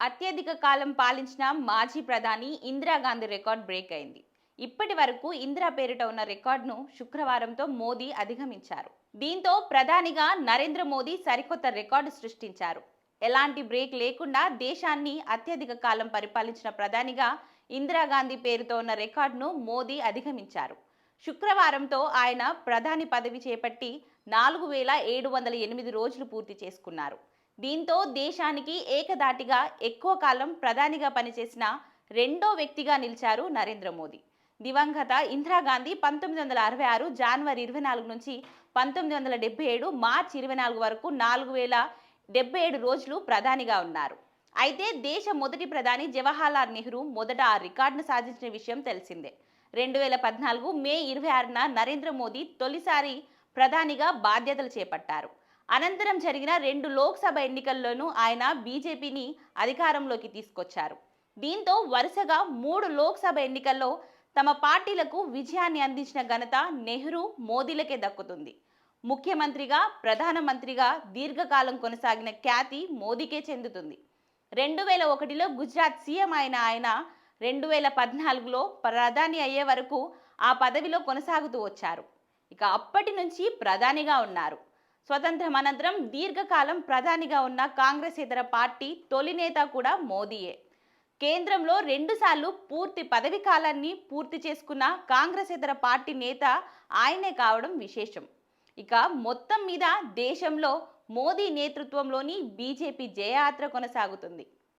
అత్యధిక కాలం పాలించిన మాజీ ప్రధాని ఇందిరాగాంధీ రికార్డ్ బ్రేక్ అయింది. ఇప్పటి వరకు ఇందిరా పేరిట ఉన్న రికార్డును శుక్రవారంతో మోదీ అధిగమించారు. దీంతో ప్రధానిగా నరేంద్ర మోదీ సరికొత్త రికార్డు సృష్టించారు. ఎలాంటి బ్రేక్ లేకుండా దేశాన్ని అత్యధిక కాలం పరిపాలించిన ప్రధానిగా ఇందిరాగాంధీ పేరుతో ఉన్న రికార్డును మోదీ అధిగమించారు. శుక్రవారంతో ఆయన ప్రధాని పదవి చేపట్టి 4708 రోజులు పూర్తి చేసుకున్నారు. దీంతో దేశానికి ఏకధాటిగా ఎక్కువ కాలం ప్రధానిగా పనిచేసిన రెండో వ్యక్తిగా నిలిచారు నరేంద్ర మోదీ. దివంగత ఇందిరాగాంధీ 1966 జనవరి 24 నుంచి 1977 మార్చి 24 వరకు 4077 రోజులు ప్రధానిగా ఉన్నారు. అయితే దేశ మొదటి ప్రధాని జవహర్లాల్ నెహ్రూ మొదట ఆ రికార్డును సాధించిన విషయం తెలిసిందే. 2014 మే 26న నరేంద్ర మోదీ తొలిసారి ప్రధానిగా బాధ్యతలు చేపట్టారు. అనంతరం జరిగిన 2 లోక్సభ ఎన్నికల్లోనూ ఆయన బీజేపీని అధికారంలోకి తీసుకొచ్చారు. దీంతో వరుసగా 3 లోక్సభ ఎన్నికల్లో తమ పార్టీలకు విజయాన్ని అందించిన ఘనత నెహ్రూ, మోదీలకే దక్కుతుంది. ముఖ్యమంత్రిగా, ప్రధానమంత్రిగా దీర్ఘకాలం కొనసాగిన ఖ్యాతి మోదీకే చెందుతుంది. 2001లో గుజరాత్ సీఎం అయిన ఆయన 2014లో ప్రధాని అయ్యే వరకు ఆ పదవిలో కొనసాగుతూ వచ్చారు. ఇక అప్పటి నుంచి ప్రధానిగా ఉన్నారు. స్వతంత్రం అనంతరం దీర్ఘకాలం ప్రధానిగా ఉన్న కాంగ్రెసేతర పార్టీ తొలి నేత కూడా మోదీయే. కేంద్రంలో 2 సార్లు పూర్తి పదవి కాలాన్ని పూర్తి చేసుకున్న కాంగ్రెసేతర పార్టీ నేత ఆయనే కావడం విశేషం. ఇక మొత్తం మీద దేశంలో మోదీ నేతృత్వంలోని బీజేపీ జయయాత్ర కొనసాగుతుంది.